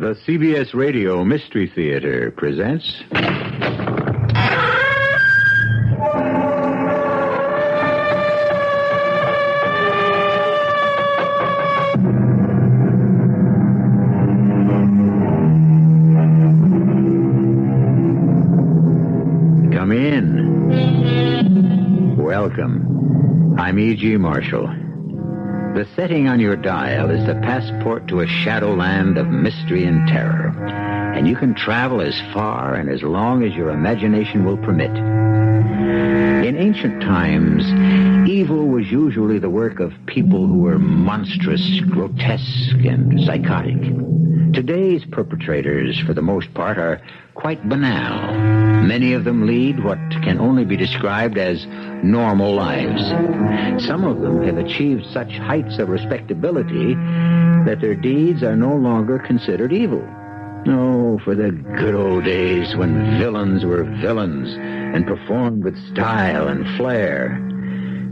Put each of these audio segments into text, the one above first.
The CBS Radio Mystery Theater presents... Come in. Welcome. I'm E.G. Marshall. The setting on your dial is the passport to a shadowland of mystery and terror, and you can travel as far and as long as your imagination will permit. In ancient times, evil was usually the work of people who were monstrous, grotesque, and psychotic. Today's perpetrators, for the most part, are quite banal. Many of them lead what can only be described as normal lives. Some of them have achieved such heights of respectability that their deeds are no longer considered evil. Oh, for the good old days when villains were villains and performed with style and flair.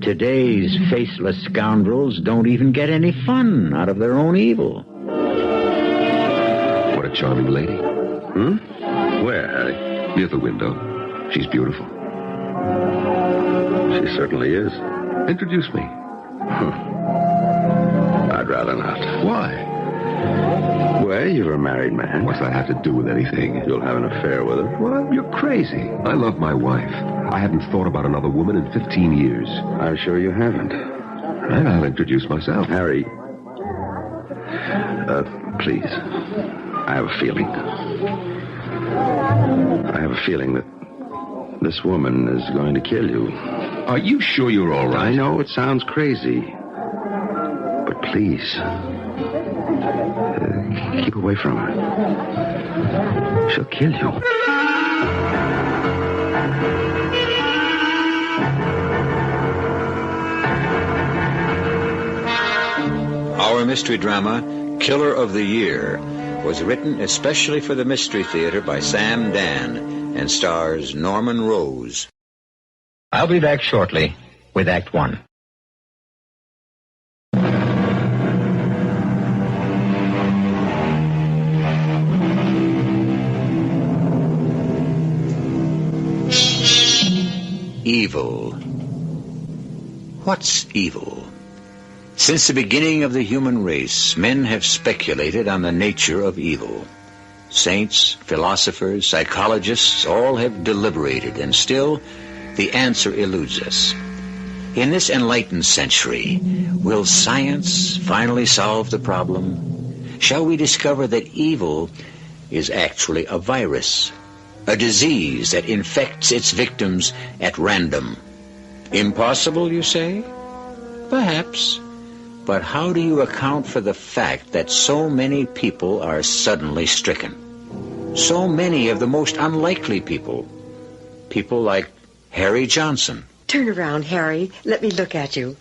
Today's faceless scoundrels don't even get any fun out of their own evil. What a charming lady. Where, Harry? Near the window. She's beautiful. She certainly is. Introduce me. I'd rather not. Why? Well, you're a married man. What's that have to do with anything? You'll have an affair with her. Well, you're crazy. I love my wife. I haven't thought about another woman in 15 years. I'm sure you haven't. And I'll introduce myself. Harry, please. I have a feeling. that this woman is going to kill you. Are you sure you're all right? I know it sounds crazy. But please, keep away from her. She'll kill you. Our mystery drama, Killer of the Year, was written especially for the Mystery Theater by Sam Dann and stars Norman Rose. I'll be back shortly with Act One. Evil. What's evil? Since the beginning of the human race, men have speculated on the nature of evil. Saints, philosophers, psychologists, all have deliberated, and still the answer eludes us. In this enlightened century, will science finally solve the problem? Shall we discover that evil is actually a virus, a disease that infects its victims at random? Impossible, you say? Perhaps. But how do you account for the fact that so many people are suddenly stricken? So many of the most unlikely people. People like Harry Johnson. Turn around, Harry. Let me look at you.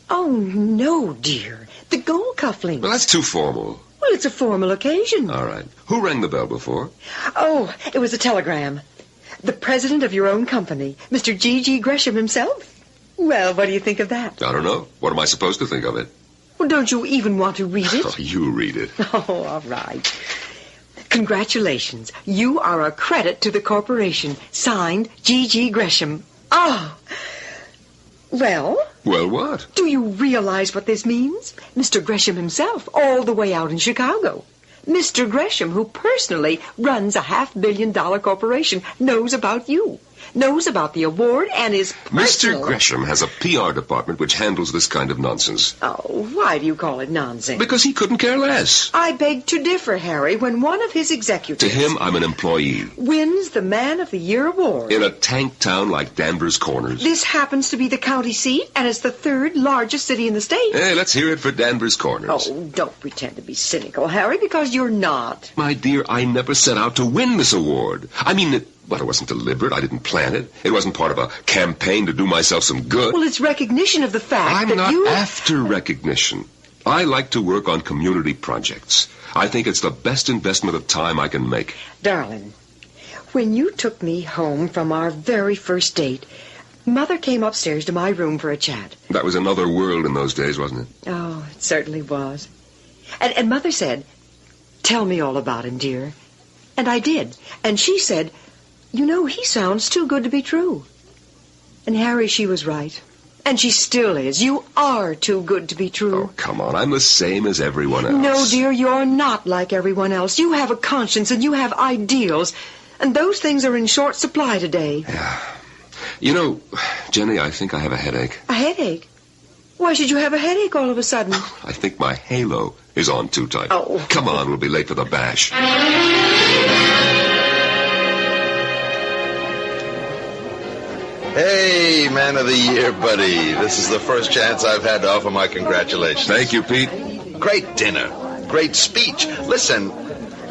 Oh, no, dear. The gold cufflinks. Well, that's too formal. Well, it's a formal occasion. All right. Who rang the bell before? Oh, it was a telegram. The president of your own company, Mr. G.G. Gresham himself. Well, what do you think of that? I don't know. What am I supposed to think of it? Well, don't you even want to read it? Oh, you read it. Oh, all right. Congratulations. You are a credit to the corporation. Signed, G.G. Gresham. Oh. Well? Well, what? Do you realize what this means? Mr. Gresham himself, all the way out in Chicago. Mr. Gresham, who personally runs a $500 million corporation, knows about you. Knows about the award and is personal. Mr. Gresham has a PR department which handles this kind of nonsense. Oh, why do you call it nonsense? Because he couldn't care less. I beg to differ, Harry. When one of his executives... To him, I'm an employee. ...wins the Man of the Year award... In a tank town like Danvers Corners. This happens to be the county seat, and it's the third largest city in the state. Hey, let's hear it for Danvers Corners. Oh, don't pretend to be cynical, Harry, because you're not. My dear, I never set out to win this award. I mean, it wasn't deliberate. I didn't plan it. It wasn't part of a campaign to do myself some good. Well, it's recognition of the fact I'm that you... not after recognition. I like to work on community projects. I think it's the best investment of time I can make. Darling, when you took me home from our very first date, Mother came upstairs to my room for a chat. That was another world in those days, wasn't it? Oh, it certainly was. And Mother said, Tell me all about him, dear. And I did. And she said, you know, he sounds too good to be true. And Harry, she was right. And she still is. You are too good to be true. Oh, come on. I'm the same as everyone else. No, dear, you're not like everyone else. You have a conscience and you have ideals. And those things are in short supply today. Yeah. You know, Jenny, I think I have a headache. A headache? Why should you have a headache all of a sudden? I think my halo is on too tight. Oh. Come on, we'll be late for the bash. Hey, man of the year, buddy. This is the first chance I've had to offer my congratulations. Thank you, Pete. Great dinner. Great speech. Listen,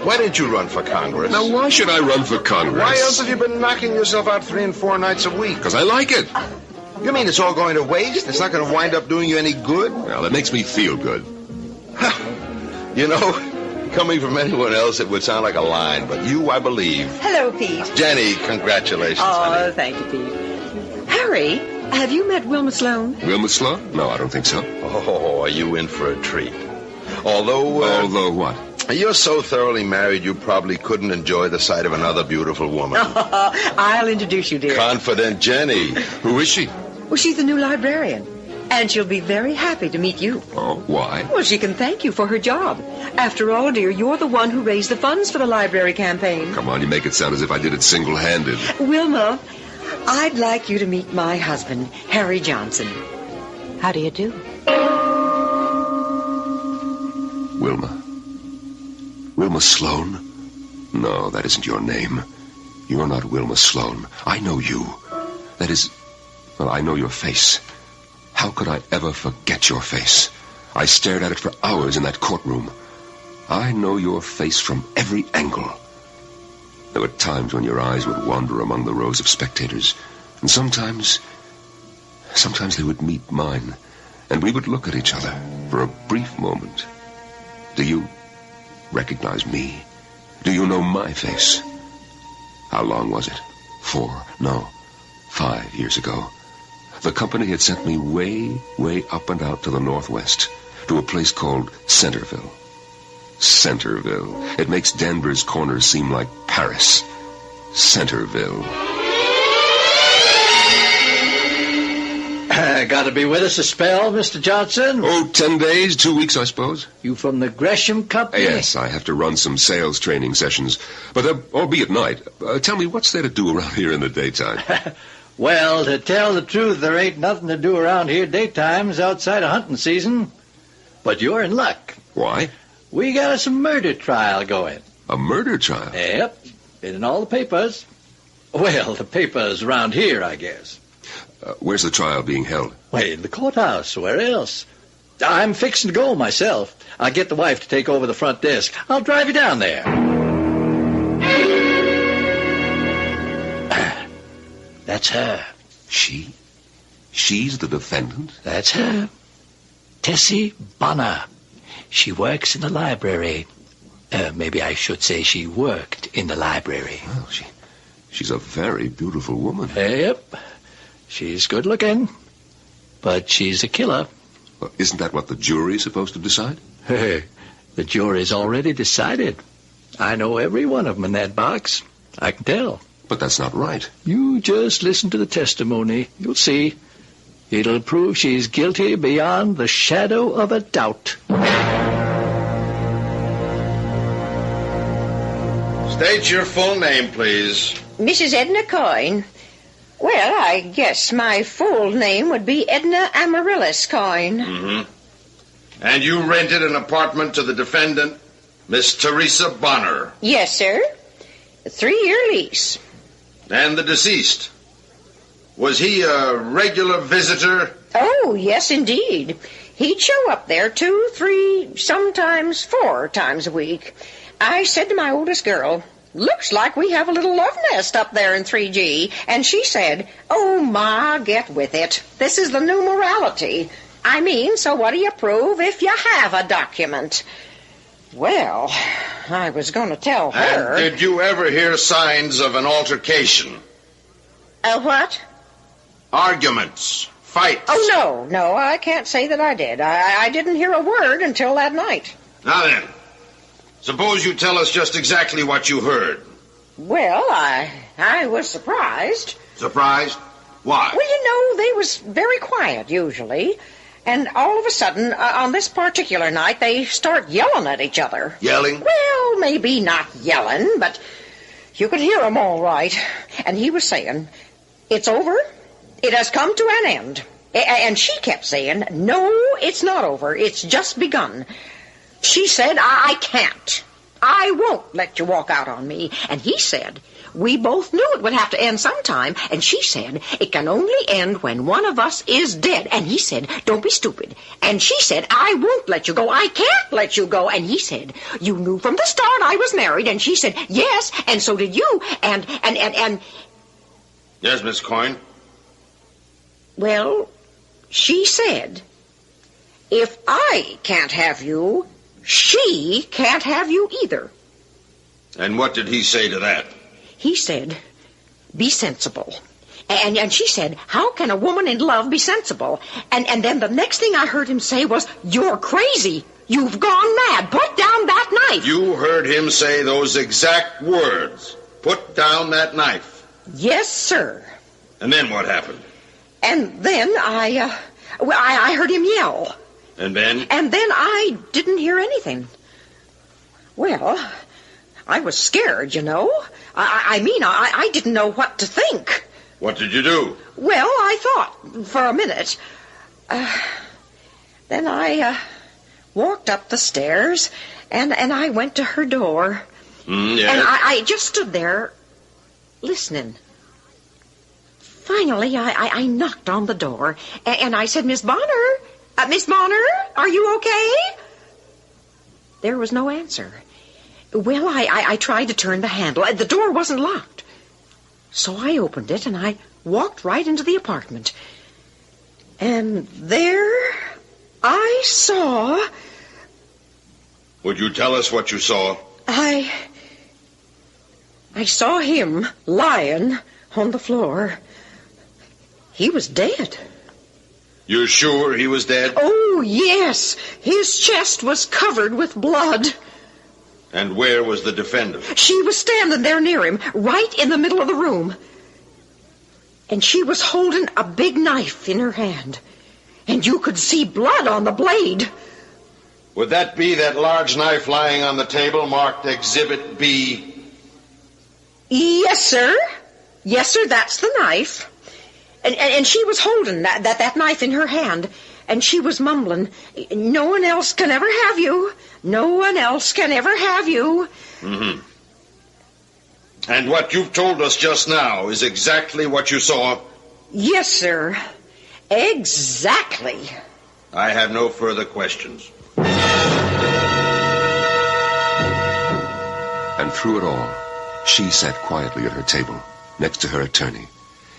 why didn't you run for Congress? Now, why should I run for Congress? Why else have you been knocking yourself out 3 and 4 nights a week? Because I like it. You mean it's all going to waste? It's not going to wind up doing you any good? Well, it makes me feel good. You know, coming from anyone else, it would sound like a line, but you, I believe. Hello, Pete. Jenny, congratulations, honey. Thank you, Pete. Harry, have you met Wilma Sloan? Wilma Sloan? No, I don't think so. Oh, are you in for a treat? Although what? You're so thoroughly married, you probably couldn't enjoy the sight of another beautiful woman. I'll introduce you, dear. Confident Jenny. Who is she? Well, she's the new librarian. And she'll be very happy to meet you. Oh, why? Well, she can thank you for her job. After all, dear, you're the one who raised the funds for the library campaign. Come on, you make it sound as if I did it single-handed. Wilma, I'd like you to meet my husband, Harry Johnson. How do you do? Wilma Sloan? No, that isn't your name. You're not Wilma Sloan. I know you. That is, well, I know your face. How could I ever forget your face? I stared at it for hours in that courtroom. I know your face from every angle. There were times when your eyes would wander among the rows of spectators, and sometimes they would meet mine, and we would look at each other for a brief moment. Do you recognize me? Do you know my face? How long was it? 5 years ago. The company had sent me way, way up and out to the northwest, to a place called Centerville. Centerville. It makes Denver's corners seem like Paris. Centerville. Got to be with us a spell, Mr. Johnson? Oh, 10 days, 2 weeks, I suppose. You from the Gresham Company? Yes, I have to run some sales training sessions, but they'll all be at night. Tell me, what's there to do around here in the daytime? Well, to tell the truth, there ain't nothing to do around here daytimes outside of hunting season. But you're in luck. Why? We got us a murder trial going. A murder trial? Yep. Been in all the papers. Well, the papers around here, I guess. Where's the trial being held? Well, in the courthouse. Where else? I'm fixing to go myself. I'll get the wife to take over the front desk. I'll drive you down there. That's her. She's the defendant? That's her. Tessie Bonner. She works in the library. Maybe I should say she worked in the library. Well, she's a very beautiful woman. Yep. She's good looking. But she's a killer. Well, isn't that what the jury's supposed to decide? Hey, the jury's already decided. I know every one of them in that box. I can tell. But that's not right. You just listen to the testimony. You'll see. It'll prove she's guilty beyond the shadow of a doubt. State your full name, please. Mrs. Edna Coyne. Well, I guess my full name would be Edna Amaryllis Coyne. Mm-hmm. And you rented an apartment to the defendant, Miss Teresa Bonner. Yes, sir. A 3-year lease. And the deceased. Was he a regular visitor? Oh, yes, indeed. He'd show up there 2, 3, sometimes 4 times a week. I said to my oldest girl, "Looks like we have a little love nest up there in 3G. And she said, "Oh, Ma, get with it. This is the new morality. I mean, so what do you prove if you have a document?" Well, I was going to tell her. And did you ever hear signs of an altercation? What? Arguments. Fights. Oh, no, I can't say that I did. I didn't hear a word until that night. Now then, Suppose you tell us just exactly what you heard. Well, I was surprised. Surprised? Why? Well, you know, they was very quiet usually. And all of a sudden, on this particular night, they start yelling at each other. Yelling? Well, maybe not yelling, but you could hear 'em all right. And he was saying, "It's over. It has come to an end." And she kept saying, "No, it's not over. It's just begun." She said, I can't. I won't let you walk out on me." And he said, "We both knew it would have to end sometime." And she said, "It can only end when one of us is dead." And he said, "Don't be stupid." And she said, "I won't let you go. I can't let you go." And he said, "You knew from the start I was married." And she said, "Yes, and so did you." And... Yes, Miss Coyne? Well, she said, "If I can't have you, she can't have you either." And what did he say to that? He said, "Be sensible." And she said, "How can a woman in love be sensible?" And then the next thing I heard him say was, "You're crazy. You've gone mad. Put down that knife." You heard him say those exact words. Put down that knife. Yes, sir. And then what happened? And then I heard him yell. And then? And then I didn't hear anything. Well, I was scared, you know. I didn't know what to think. What did you do? Well, I thought for a minute. Then I walked up the stairs, and I went to her door. Yes. And I just stood there, listening. Finally, I knocked on the door, and I said, "Miss Bonner? Miss Bonner, are you okay?" There was no answer. Well, I tried to turn the handle. The door wasn't locked. So I opened it, and I walked right into the apartment. And there I saw... Would you tell us what you saw? I saw him lying on the floor. He was dead. You're sure he was dead? Oh, yes. His chest was covered with blood. And where was the defendant? She was standing there near him, right in the middle of the room. And she was holding a big knife in her hand. And you could see blood on the blade. Would that be that large knife lying on the table marked Exhibit B? Yes, sir. Yes, sir, that's the knife. And she was holding that knife in her hand. And she was mumbling, "No one else can ever have you. No one else can ever have you." Mm-hmm. And what you've told us just now is exactly what you saw? Yes, sir. Exactly. I have no further questions. And through it all, she sat quietly at her table, next to her attorney.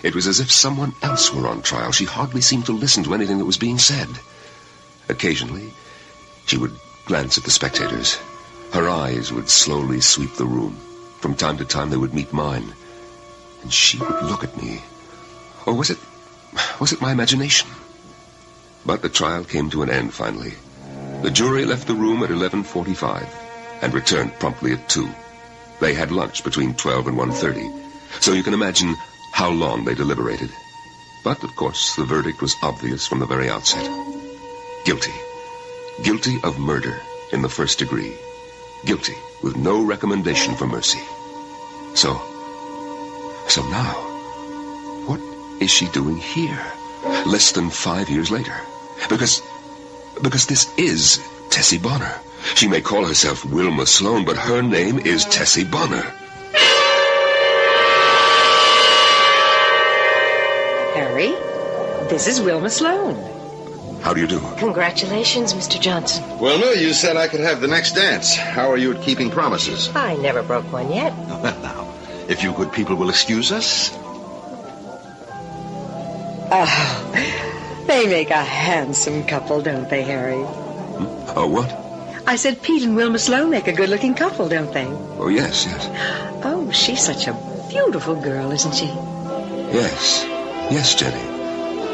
It was as if someone else were on trial. She hardly seemed to listen to anything that was being said. Occasionally, she would glance at the spectators. Her eyes would slowly sweep the room. From time to time, they would meet mine. And she would look at me. Or was it my imagination? But the trial came to an end finally. The jury left the room at 11:45 and returned promptly at 2. They had lunch between 12 and 1:30. So you can imagine how long they deliberated. But, of course, the verdict was obvious from the very outset. Guilty. Guilty of murder in the first degree. Guilty with no recommendation for mercy. So now, what is she doing here? Less than 5 years later. Because this is Tessie Bonner. She may call herself Wilma Sloane, but her name is Tessie Bonner. Harry, this is Wilma Sloane. How do you do? Congratulations, Mr. Johnson. Wilma, you said I could have the next dance. How are you at keeping promises? I never broke one yet. Well, now, if you good people will excuse us. Oh, they make a handsome couple, don't they, Harry? Oh, what? I said Pete and Wilma Sloane make a good-looking couple, don't they? Oh, yes. Oh, she's such a beautiful girl, isn't she? Yes, Jenny.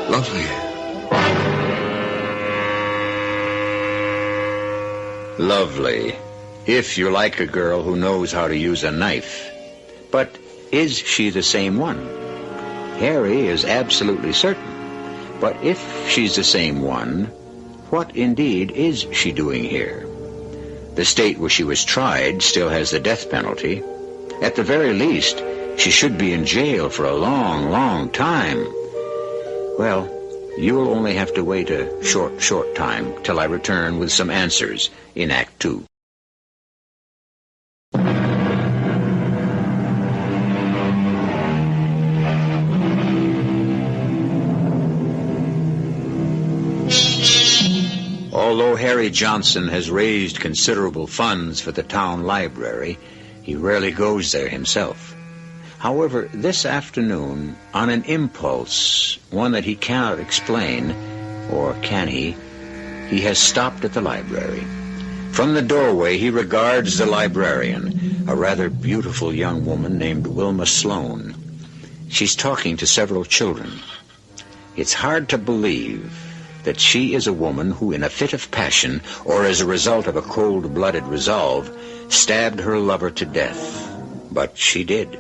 Lovely. Lovely. If you like a girl who knows how to use a knife. But is she the same one? Harry is absolutely certain. But if she's the same one, what indeed is she doing here? The state where she was tried still has the death penalty. At the very least, she should be in jail for a long, long time. Well, you'll only have to wait a short time till I return with some answers in Act 2. Although Harry Johnson has raised considerable funds for the town library, he rarely goes there himself. However, this afternoon, on an impulse, one that he cannot explain, or can he has stopped at the library. From the doorway, he regards the librarian, a rather beautiful young woman named Wilma Sloane. She's talking to several children. It's hard to believe that she is a woman who, in a fit of passion, or as a result of a cold-blooded resolve, stabbed her lover to death. But she did,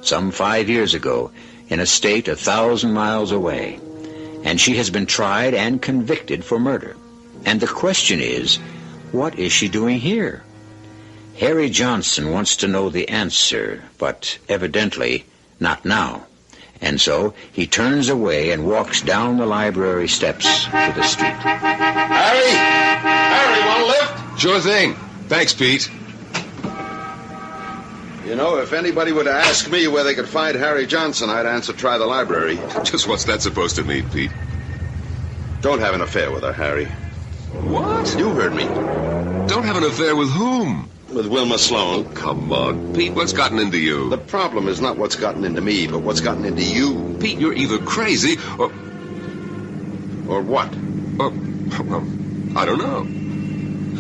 some 5 years ago, in a state 1,000 miles away. And she has been tried and convicted for murder. And the question is, what is she doing here? Harry Johnson wants to know the answer, but evidently not now. And so he turns away and walks down the library steps to the street. Harry! Harry, want a lift? Sure thing. Thanks, Pete. You know, if anybody were to ask me where they could find Harry Johnson, I'd answer try the library. Just what's that supposed to mean, Pete? Don't have an affair with her, Harry. What? You heard me. Don't have an affair with whom? With Wilma Sloane. Oh, come on, Pete. What's gotten into you? The problem is not what's gotten into me, but what's gotten into you. Pete, you're either crazy or... Or what? Well, I don't know.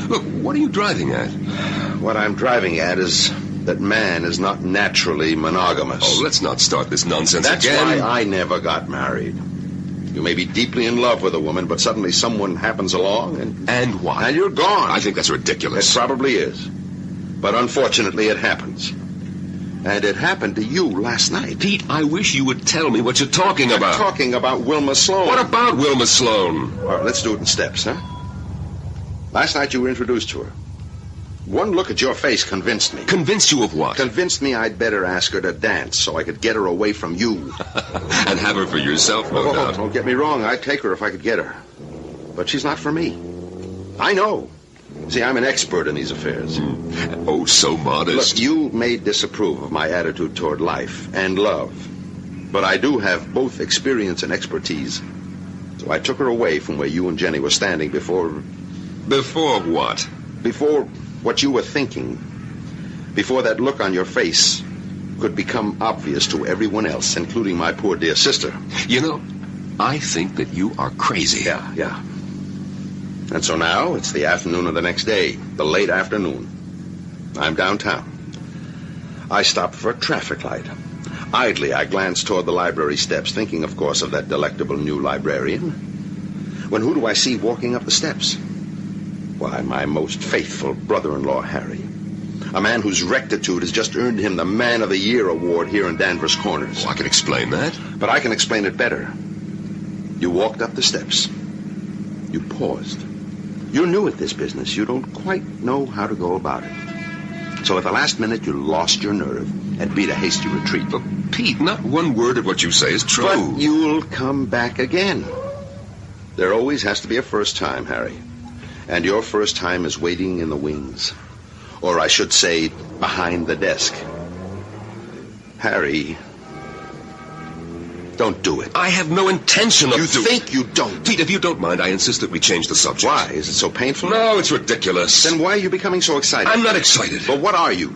Look, what are you driving at? What I'm driving at is that man is not naturally monogamous. Oh, let's not start this nonsense That's again. That's why I never got married. You may be deeply in love with a woman, but suddenly someone happens along and... And what? And you're gone. I think that's ridiculous. It probably is. But unfortunately, it happens. And it happened to you last night. Pete, I wish you would tell me what you're talking about. I'm talking about Wilma Sloane. What about Wilma Sloane? All right, let's do it in steps, huh? Last night you were introduced to her. One look at your face convinced me. Convinced you of what? Convinced me I'd better ask her to dance so I could get her away from you. And have her for yourself, no doubt. Don't get me wrong. I'd take her if I could get her. But she's not for me. I know. See, I'm an expert in these affairs. Oh, so modest. Look, you may disapprove of my attitude toward life and love. But I do have both experience and expertise. So I took her away from where you and Jenny were standing before... Before what? Before what you were thinking. Before that look on your face could become obvious to everyone else, including my poor dear sister. You know, I think that you are crazy. Yeah. And so now it's the afternoon of the next day, the late afternoon. I'm downtown. I stopped for a traffic light. Idly, I glanced toward the library steps, thinking, of course, of that delectable new librarian. When who do I see walking up the steps? Why, my most faithful brother-in-law, Harry. A man whose rectitude has just earned him the Man of the Year award here in Danvers Corners. Oh, I can explain that. But I can explain it better. You walked up the steps. You paused. You're new at this business. You don't quite know how to go about it. So at the last minute, you lost your nerve and beat a hasty retreat. But, Pete, not one word of what you say is true. But you'll come back again. There always has to be a first time, Harry. And your first time is waiting in the wings. Or I should say, behind the desk. Harry, don't do it. I have no intention of You think you don't? Pete, if you don't mind, I insist that we change the subject. Why? Is it so painful? No, it's ridiculous. Then why are you becoming so excited? I'm not excited. But what are you?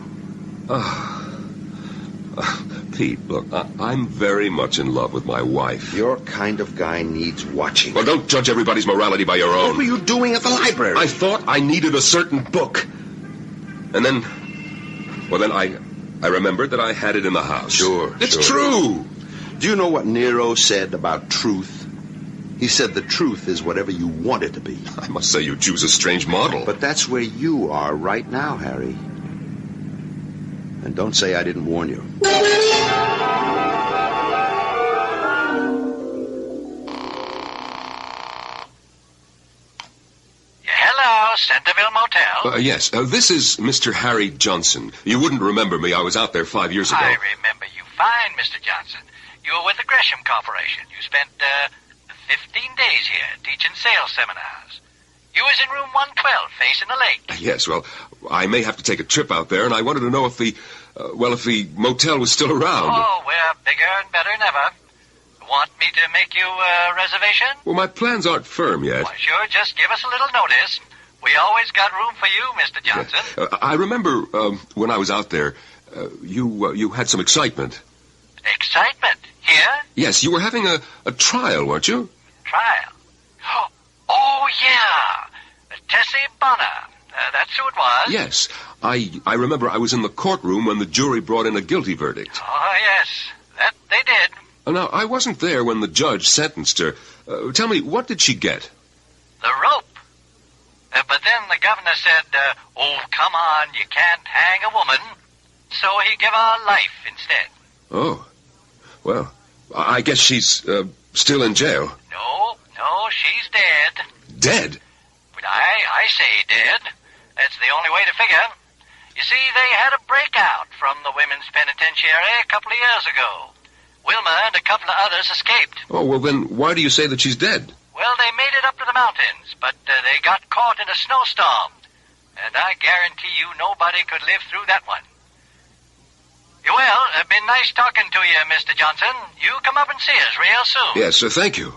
Pete, look, I'm very much in love with my wife. Your kind of guy needs watching. Well, don't judge everybody's morality by your own. What were you doing at the library? I thought I needed a certain book. And then I remembered that I had it in the house. Sure. It's true. Do you know what Nero said about truth? He said the truth is whatever you want it to be. I must say you choose a strange model. But that's where you are right now, Harry. And don't say I didn't warn you. Hello, Centerville Motel. Yes, this is Mr. Harry Johnson. You wouldn't remember me. I was out there 5 years ago. I remember you fine, Mr. Johnson. You were with the Gresham Corporation. You spent 15 days here teaching sales seminars. You was in room 112 facing the lake. Yes, well, I may have to take a trip out there, and I wanted to know if the motel was still around. Oh, we're bigger and better than ever. Want me to make you a reservation? Well, my plans aren't firm yet. Why, sure, just give us a little notice. We always got room for you, Mr. Johnson. Yeah. I remember when I was out there, you had some excitement. Excitement? Here? Yes, you were having a trial, weren't you? Trial? Oh, yeah. Tessie Bonner. That's who it was? Yes. I remember I was in the courtroom when the jury brought in a guilty verdict. Oh, yes. That they did. Now, I wasn't there when the judge sentenced her. Tell me, what did she get? The rope. But then the governor said, oh, come on, you can't hang a woman. So he gave her life instead. Oh. Well, I guess she's still in jail. No, she's dead. Dead? But I say dead. That's the only way to figure. You see, they had a breakout from the women's penitentiary a couple of years ago. Wilma and a couple of others escaped. Oh, well, then why do you say that she's dead? Well, they made it up to the mountains, but they got caught in a snowstorm. And I guarantee you nobody could live through that one. Well, it's been nice talking to you, Mr. Johnson. You come up and see us real soon. Yes, sir, thank you.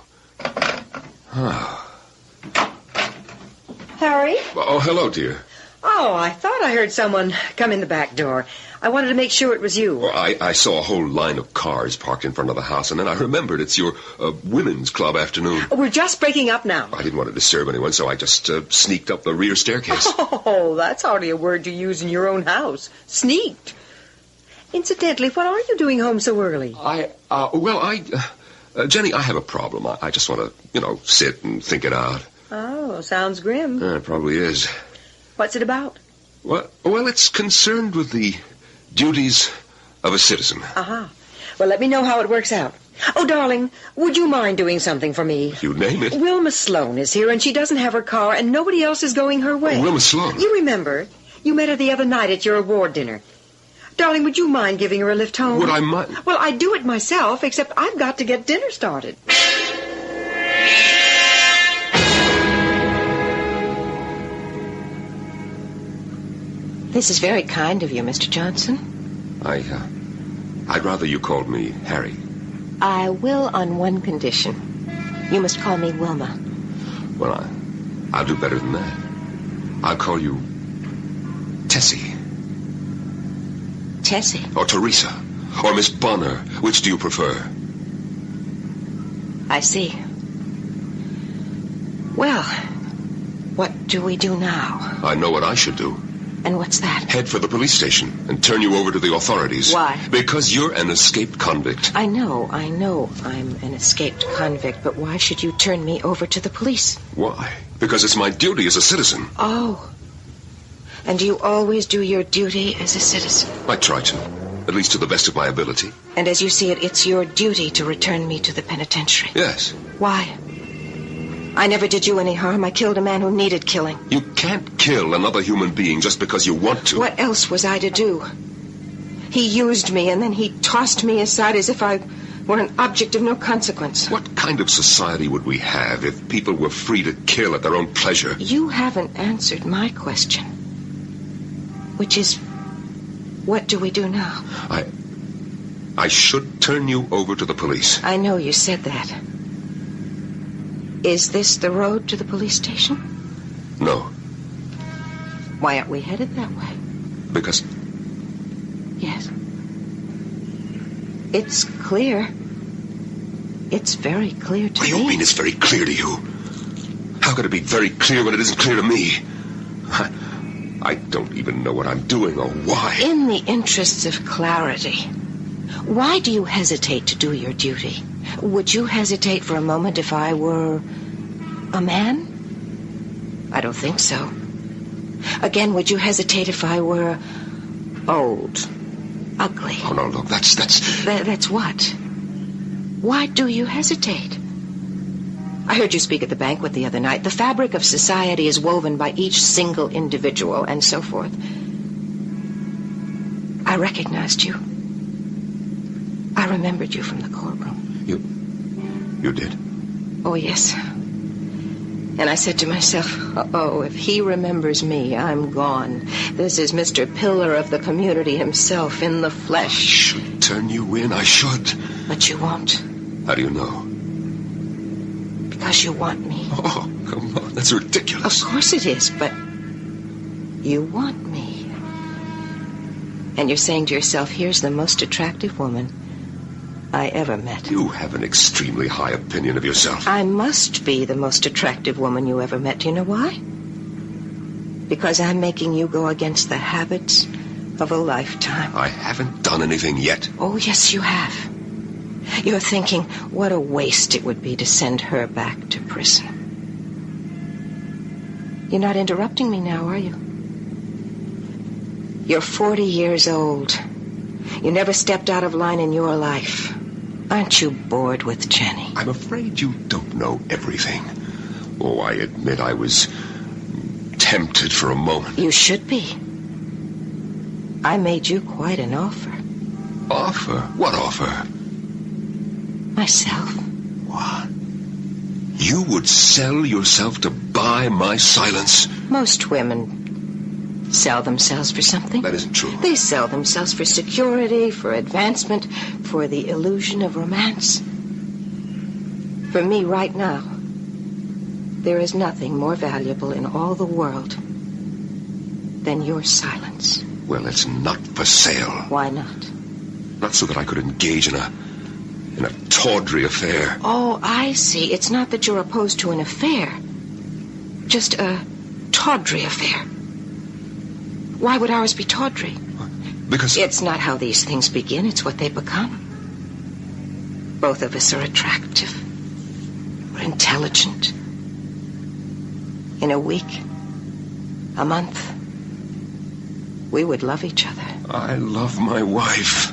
Harry? Oh, hello, dear. Oh, I thought I heard someone come in the back door. I wanted to make sure it was you. Well, I saw a whole line of cars parked in front of the house, and then I remembered it's your women's club afternoon. We're just breaking up now. I didn't want to disturb anyone, so I just sneaked up the rear staircase. Oh, that's hardly a word to use in your own house. Sneaked. Incidentally, what are you doing home so early? Jenny, I have a problem. I just want to, sit and think it out. Oh, sounds grim. It probably is. What's it about? Well, it's concerned with the duties of a citizen. Well, let me know how it works out. Oh, darling, would you mind doing something for me? You name it. Wilma Sloane is here, and she doesn't have her car, and nobody else is going her way. Oh, Wilma Sloane? You remember? You met her the other night at your award dinner. Darling, would you mind giving her a lift home? Would I mind? Well, I'd do it myself, except I've got to get dinner started. This is very kind of you, Mr. Johnson. I'd rather you called me Harry. I will on one condition. You must call me Wilma. Well, I'll do better than that. I'll call you Tessie. Tessie? Or Teresa. Or Miss Bonner. Which do you prefer? I see. Well, what do we do now? I know what I should do. And what's that? Head for the police station and turn you over to the authorities. Why? Because you're an escaped convict. I know I'm an escaped convict, but why should you turn me over to the police? Why? Because it's my duty as a citizen. Oh. And you always do your duty as a citizen? I try to, at least to the best of my ability. And as you see it, it's your duty to return me to the penitentiary? Yes. Why? I never did you any harm. I killed a man who needed killing. You can't kill another human being just because you want to. What else was I to do? He used me, and then he tossed me aside as if I were an object of no consequence. What kind of society would we have if people were free to kill at their own pleasure? You haven't answered my question, which is, what do we do now? I should turn you over to the police. I know you said that. Is this the road to the police station? No. Why aren't we headed that way? Because... Yes. It's clear. It's very clear to me. What do you mean it's very clear to you? How could it be very clear when it isn't clear to me? I don't even know what I'm doing or why. In the interests of clarity, why do you hesitate to do your duty? Would you hesitate for a moment if I were a man? I don't think so. Again, would you hesitate if I were old, ugly? Oh, no, look, that's... That's what? Why do you hesitate? I heard you speak at the banquet the other night. The fabric of society is woven by each single individual, and so forth. I recognized you. I remembered you from the courtroom. You did? Oh, yes. And I said to myself, oh, if he remembers me, I'm gone. This is Mr. Pillar of the community himself in the flesh. I should turn you in, I should. But you won't. How do you know? Because you want me. Oh, come on, that's ridiculous. Of course it is, but you want me. And you're saying to yourself, here's the most attractive woman I ever met. You have an extremely high opinion of yourself. I must be the most attractive woman you ever met. Do you know why? Because I'm making you go against the habits of a lifetime. I haven't done anything yet. Oh, yes, you have. You're thinking, what a waste it would be to send her back to prison. You're not interrupting me now, are you? You're 40 years old. You never stepped out of line in your life. Aren't you bored with Jenny? I'm afraid you don't know everything. Oh, I admit I was tempted for a moment. You should be. I made you quite an offer. Offer? What offer? Myself. What? You would sell yourself to buy my silence? Most women sell themselves for something. That isn't true. They sell themselves for security, for advancement, for the illusion of romance. For me right now, there is nothing more valuable in all the world than your silence. Well, it's not for sale. Why not? Not so that I could engage in a tawdry affair. Oh, I see. It's not that you're opposed to an affair. Just a tawdry affair. Why would ours be tawdry? Because... It's not how these things begin, it's what they become. Both of us are attractive. We're intelligent. In a week, a month, we would love each other. I love my wife.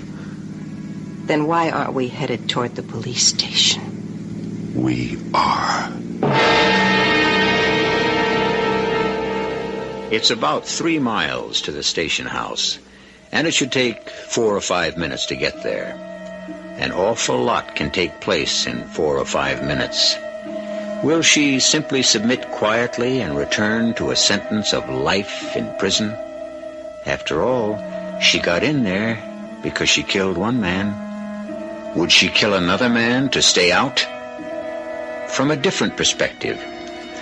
Then why aren't we headed toward the police station? We are. It's about 3 miles to the station house, and it should take 4 or 5 minutes to get there. An awful lot can take place in 4 or 5 minutes. Will she simply submit quietly and return to a sentence of life in prison? After all, she got in there because she killed one man. Would she kill another man to stay out? From a different perspective,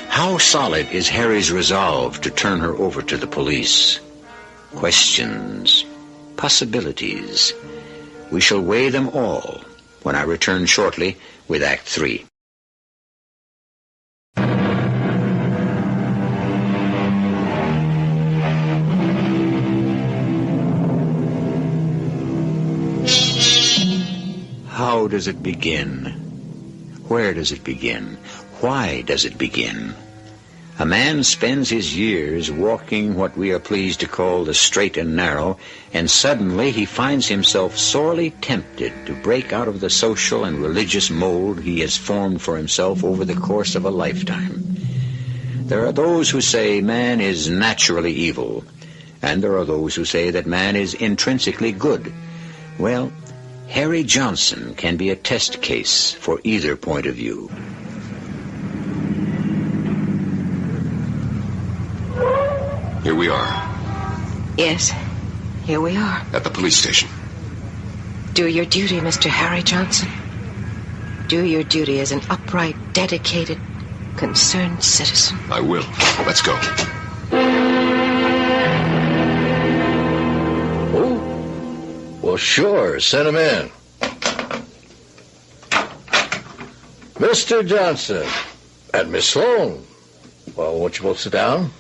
how solid is Harry's resolve to turn her over to the police? Questions, possibilities. We shall weigh them all when I return shortly with Act 3. How does it begin? Where does it begin? Why does it begin? A man spends his years walking what we are pleased to call the straight and narrow, and suddenly he finds himself sorely tempted to break out of the social and religious mold he has formed for himself over the course of a lifetime. There are those who say man is naturally evil, and there are those who say that man is intrinsically good. Well, Harry Johnson can be a test case for either point of view. Here we are. Yes, here we are. At the police station. Do your duty, Mr. Harry Johnson. Do your duty as an upright, dedicated, concerned citizen. I will. Let's go. Oh? Well, sure. Send him in. Mr. Johnson. And Miss Sloan. Well, won't you both sit down?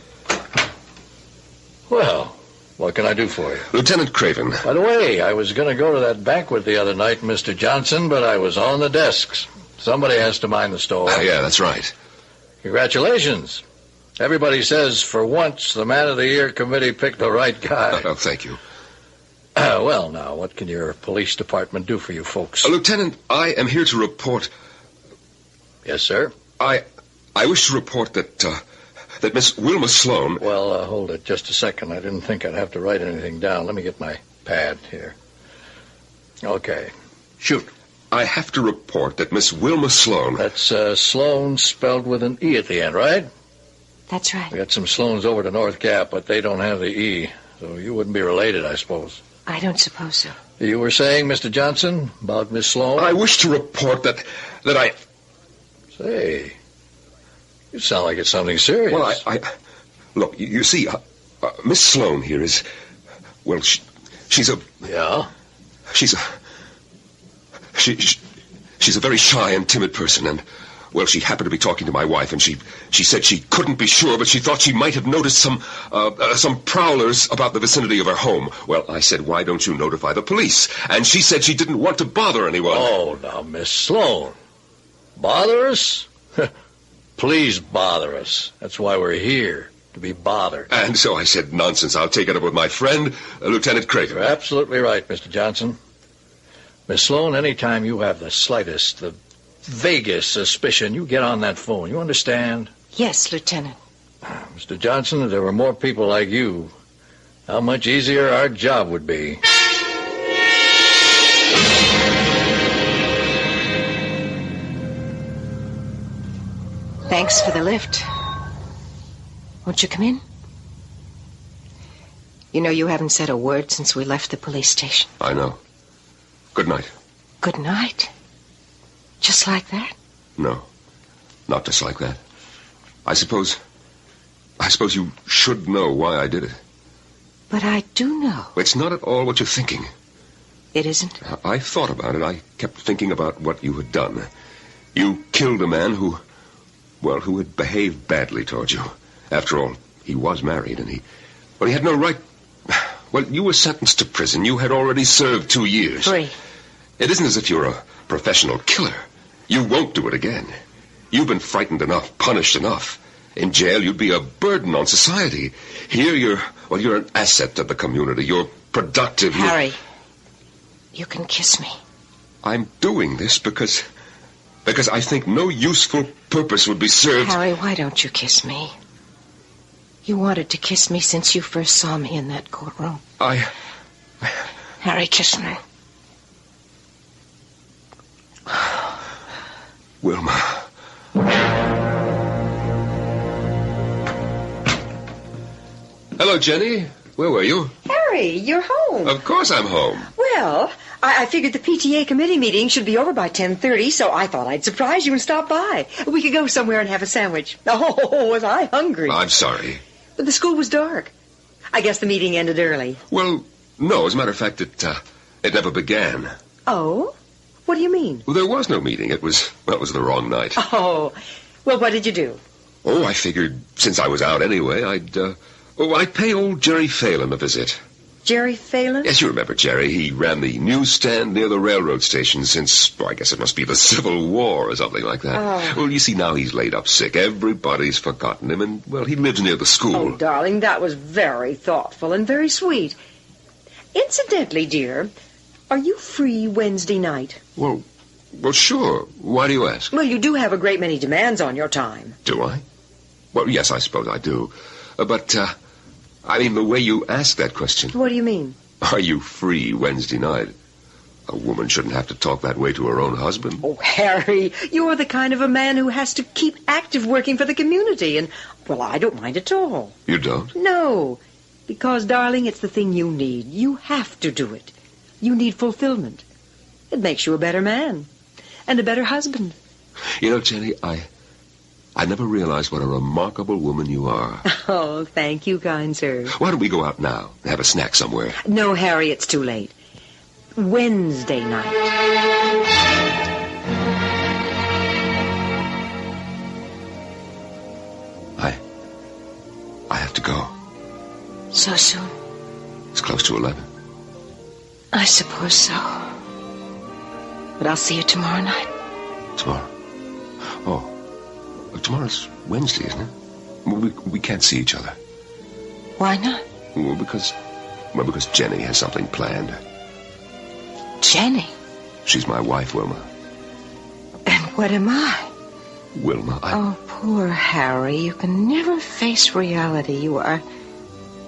Well, what can I do for you? Lieutenant Craven. By the way, I was going to go to that banquet the other night, Mr. Johnson, but I was on the desks. Somebody has to mind the store. Yeah, that's right. Congratulations. Everybody says, for once, the Man of the Year committee picked the right guy. Oh, thank you. Well, now, what can your police department do for you folks? Lieutenant, I am here to report... Yes, sir? I wish to report that Miss Wilma Sloan... Well, hold it just a second. I didn't think I'd have to write anything down. Let me get my pad here. Okay. Shoot. I have to report that Miss Wilma Sloan... That's Sloan spelled with an E at the end, right? That's right. We got some Sloans over to North Gap, but they don't have the E, so you wouldn't be related, I suppose. I don't suppose so. You were saying, Mr. Johnson, about Miss Sloan? I wish to report that I... Say, you sound like it's something serious. Well, I look, you see, Miss Sloan here is... Well, she's a... Yeah? She's a very shy and timid person, and, well, she happened to be talking to my wife, and she said she couldn't be sure, but she thought she might have noticed some prowlers about the vicinity of her home. Well, I said, why don't you notify the police? And she said she didn't want to bother anyone. Oh, now, Miss Sloan. Bother us? Please bother us. That's why we're here, to be bothered. And so I said, nonsense, I'll take it up with my friend, Lieutenant Craven. You're absolutely right, Mr. Johnson. Miss Sloan, anytime you have the slightest, the vaguest suspicion, you get on that phone. You understand? Yes, Lieutenant. Mr. Johnson, if there were more people like you, how much easier our job would be. Thanks for the lift. Won't you come in? You know, you haven't said a word since we left the police station. I know. Good night. Good night? Just like that? No, not just like that. I suppose you should know why I did it. But I do know. It's not at all what you're thinking. It isn't? I thought about it. I kept thinking about what you had done. You killed a man who had behaved badly towards you. After all, he was married, and he had no right... Well, you were sentenced to prison. You had already served 2 years. 3. It isn't as if you're a professional killer. You won't do it again. You've been frightened enough, punished enough. In jail, you'd be a burden on society. Here, you're an asset to the community. You're productive. Harry, you can kiss me. I'm doing this because I think no useful purpose would be served. Harry, why don't you kiss me? You wanted to kiss me since you first saw me in that courtroom. Harry, kiss me. Wilma. Hello, Jenny. Where were you? Harry, you're home. Of course I'm home. Well, I figured the PTA committee meeting should be over by 10:30, so I thought I'd surprise you and stop by. We could go somewhere and have a sandwich. Oh, was I hungry. I'm sorry. But the school was dark. I guess the meeting ended early. Well, no. As a matter of fact, it never began. Oh? What do you mean? Well, there was no meeting. It was the wrong night. Oh. Well, what did you do? Oh, I figured since I was out anyway, I'd pay old Jerry Phelan a visit. Jerry Phelan? Yes, you remember Jerry. He ran the newsstand near the railroad station since, I guess it must be the Civil War or something like that. Oh. Well, you see, now he's laid up sick. Everybody's forgotten him, and, well, he lives near the school. Oh, darling, that was very thoughtful and very sweet. Incidentally, dear, are you free Wednesday night? Well, sure. Why do you ask? Well, you do have a great many demands on your time. Do I? Well, yes, I suppose I do. But the way you ask that question... What do you mean? Are you free Wednesday night? A woman shouldn't have to talk that way to her own husband. Oh, Harry, you're the kind of a man who has to keep active working for the community, and, well, I don't mind at all. You don't? No, because, darling, it's the thing you need. You have to do it. You need fulfillment. It makes you a better man and a better husband. You know, Jenny, I never realized what a remarkable woman you are. Oh, thank you, kind sir. Why don't we go out now and have a snack somewhere? No, Harry, it's too late. Wednesday night. I have to go. So soon? It's close to 11. I suppose so. But I'll see you tomorrow night. Tomorrow? Tomorrow's Wednesday, isn't it? We can't see each other. Why not? Well, because Jenny has something planned. Jenny? She's my wife, Wilma. And what am I? Wilma, Oh, poor Harry. You can never face reality. You are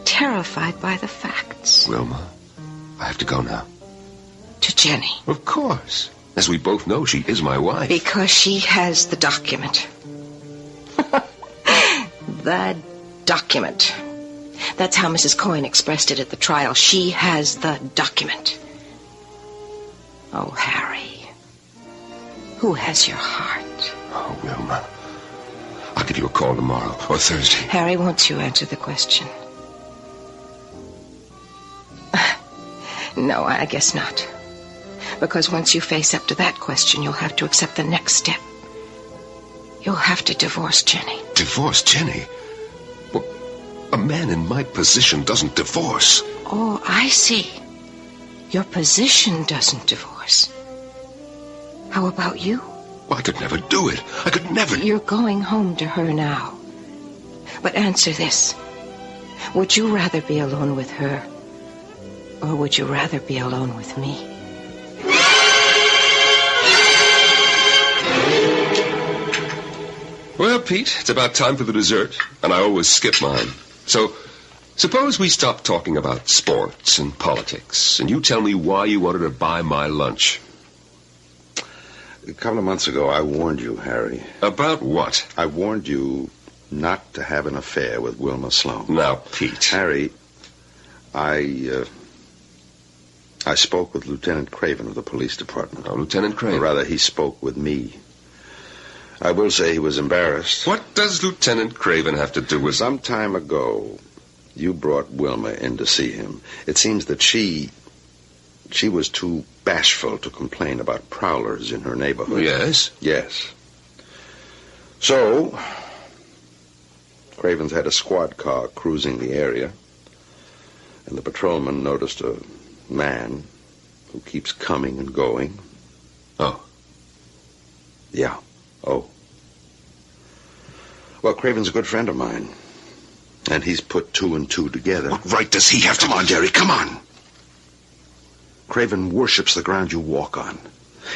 terrified by the facts. Wilma, I have to go now. To Jenny? Of course. As we both know, she is my wife. Because she has the document. The document. That's how Mrs. Coyne expressed it at the trial. She has the document. Oh, Harry. Who has your heart? Oh, Wilma. I'll give you a call tomorrow or Thursday. Harry, won't you answer the question? No, I guess not. Because once you face up to that question, you'll have to accept the next step. You'll have to divorce Jenny. Divorce Jenny? Well, a man in my position doesn't divorce. Oh, I see. Your position doesn't divorce. How about you? Well, I could never do it. I could never... You're going home to her now. But answer this. Would you rather be alone with her? Or would you rather be alone with me? Well, Pete, it's about time for the dessert, and I always skip mine. So, suppose we stop talking about sports and politics, and you tell me why you wanted to buy my lunch. A couple of months ago, I warned you, Harry. About what? I warned you not to have an affair with Wilma Sloan. Now, Pete. Harry, I spoke with Lieutenant Craven of the police department. Oh, Lieutenant Craven. Or rather, he spoke with me. I will say he was embarrassed. What does Lieutenant Craven have to do with... Some time ago, you brought Wilma in to see him. It seems that she was too bashful to complain about prowlers in her neighborhood. Yes? Yes. So, Craven's had a squad car cruising the area, and the patrolman noticed a man who keeps coming and going. Oh. Yeah. Oh. Well, Craven's a good friend of mine, and he's put two and two together. What right does he have to... Come on, Jerry, come on. Craven worships the ground you walk on.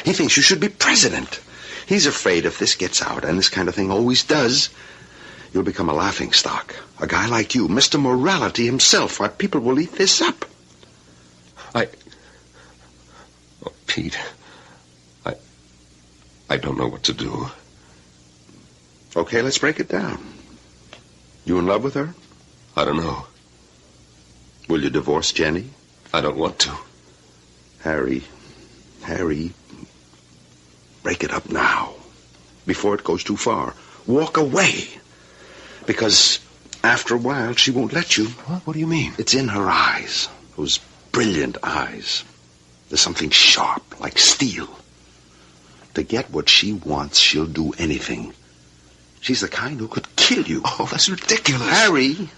He thinks you should be president. He's afraid if this gets out, and this kind of thing always does, you'll become a laughingstock. A guy like you, Mr. Morality himself. Why, people will eat this up. Oh, Pete, I don't know what to do. Okay, let's break it down. You in love with her? I don't know. Will you divorce Jenny? I don't want to. Harry, break it up now, before it goes too far. Walk away. Because after a while, she won't let you. What do you mean? It's in her eyes. Those brilliant eyes. There's something sharp, like steel. To get what she wants, she'll do anything. She's the kind who could kill you. Oh, that's ridiculous. Harry,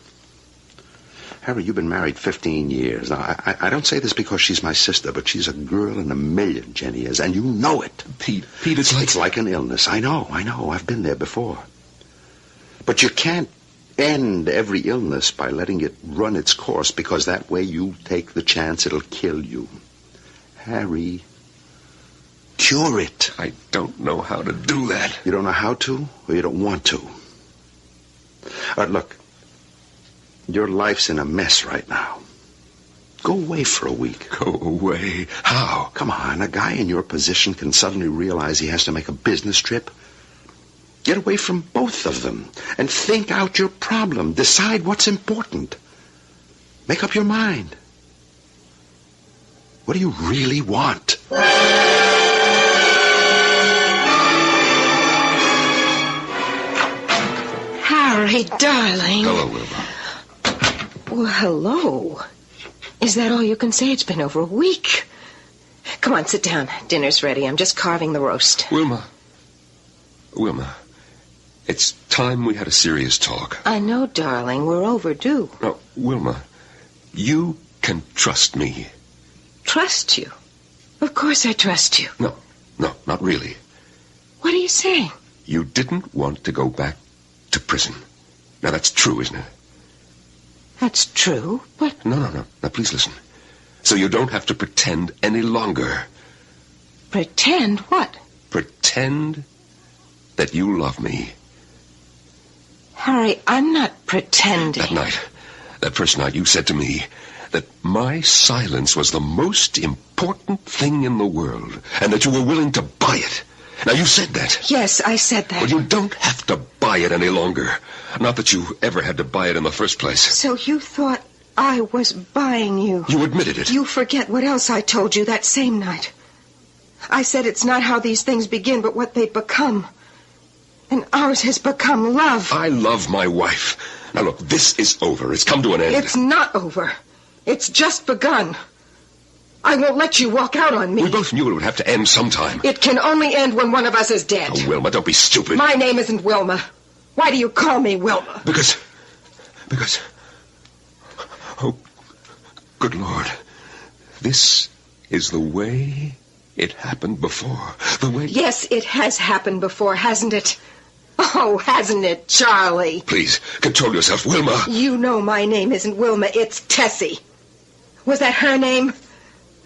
you've been married 15 years. Now, I don't say this because she's my sister, but she's a girl in a million, Jenny is, and you know it. Pete, it's like... It's like an illness. I know. I've been there before. But you can't end every illness by letting it run its course, because that way you take the chance it'll kill you. Harry, cure it. I don't know how to do that. You don't know how to, or you don't want to? Look, your life's in a mess right now. Go away for a week. Go away? How? Come on, a guy in your position can suddenly realize he has to make a business trip. Get away from both of them and think out your problem. Decide what's important. Make up your mind. What do you really want? Harry, darling. Hello, Wilma. Well, hello. Is that all you can say? It's been over a week. Come on, sit down. Dinner's ready. I'm just carving the roast. Wilma, it's time we had a serious talk. I know, darling. We're overdue. No, Wilma, you can trust me. Trust you? Of course I trust you. No, not really. What are you saying? You didn't want to go back to prison. Now, that's true, isn't it? That's true, but... No. Now, please listen. So you don't have to pretend any longer. Pretend what? Pretend that you love me. Harry, I'm not pretending. That first night, you said to me that my silence was the most important thing in the world, and that you were willing to buy it. Now, you said that. Yes, I said that. Well, you don't have to buy it any longer. Not that you ever had to buy it in the first place. So you thought I was buying you. You admitted it. You forget what else I told you that same night. I said it's not how these things begin, but what they become. And ours has become love. I love my wife. Now, look, this is over. It's come to an end. It's not over. It's just begun. I won't let you walk out on me. We both knew it would have to end sometime. It can only end when one of us is dead. Oh, Wilma, don't be stupid. My name isn't Wilma. Why do you call me Wilma? Because... Oh, good Lord. This is the way it happened before. The way... Yes, it has happened before, hasn't it? Oh, hasn't it, Charlie? Please, control yourself, Wilma. You know my name isn't Wilma, it's Tessie. Was that her name?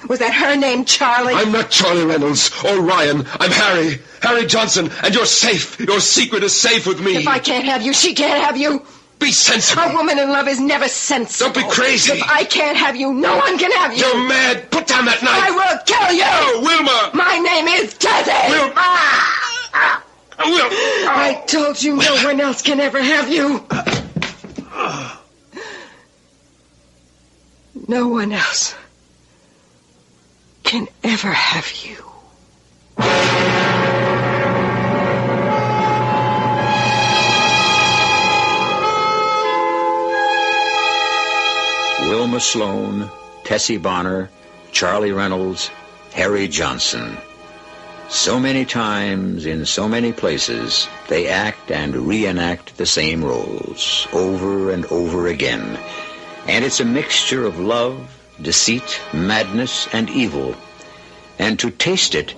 Was that her name, Charlie? I'm not Charlie Reynolds or Ryan. I'm Harry. Harry Johnson. And you're safe. Your secret is safe with me. If I can't have you, she can't have you. Be sensible. A woman in love is never sensible. Don't be crazy. If I can't have you, no one can have you. You're mad. Put down that knife. I will kill you. No, Wilma. My name is Tessie. Wilma. Wilma. I told you no one else can ever have you. No one else can ever have you. Wilma Sloane, Tessie Bonner, Charlie Reynolds, Harry Johnson. So many times, in so many places, they act and reenact the same roles, over and over again. And it's a mixture of love, deceit, madness, and evil. And to taste it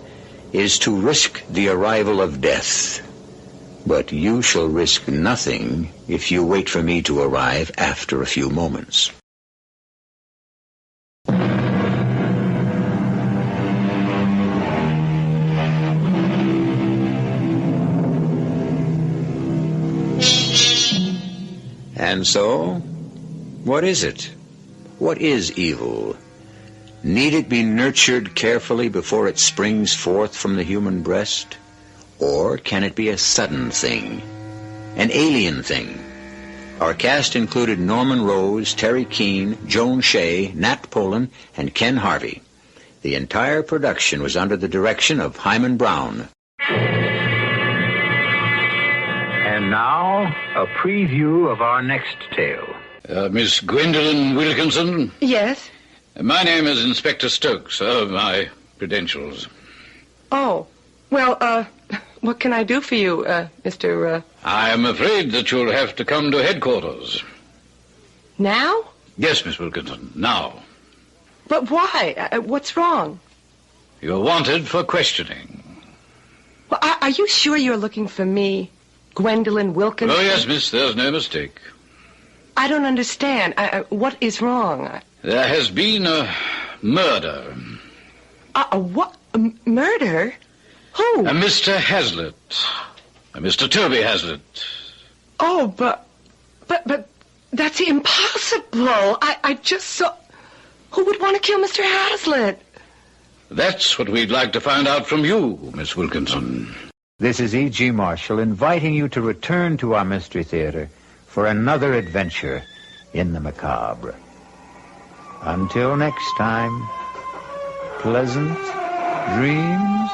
is to risk the arrival of death. But you shall risk nothing if you wait for me to arrive after a few moments. And so, what is it? What is evil? Need it be nurtured carefully before it springs forth from the human breast? Or can it be a sudden thing, an alien thing? Our cast included Norman Rose, Teri Keane, Joan Shay, Nat Polen, and Ken Harvey. The entire production was under the direction of Himan Brown. And now, a preview of our next tale. Miss Gwendolyn Wilkinson? Yes? My name is Inspector Stokes. My credentials. Oh, well, what can I do for you, Mr. I am afraid that you'll have to come to headquarters. Now? Yes, Miss Wilkinson, now. But why? What's wrong? You're wanted for questioning. Well, are you sure you're looking for me, Gwendolyn Wilkinson? Oh, yes, miss, there's no mistake. I don't understand. What is wrong? There has been a murder. What? Murder? Who? Mr. Hazlitt. Mr. Toby Hazlitt. Oh, but that's impossible. I just saw... Who would want to kill Mr. Hazlitt? That's what we'd like to find out from you, Miss Wilkinson. This is E.G. Marshall inviting you to return to our Mystery Theater for another adventure in the macabre. Until next time, pleasant dreams.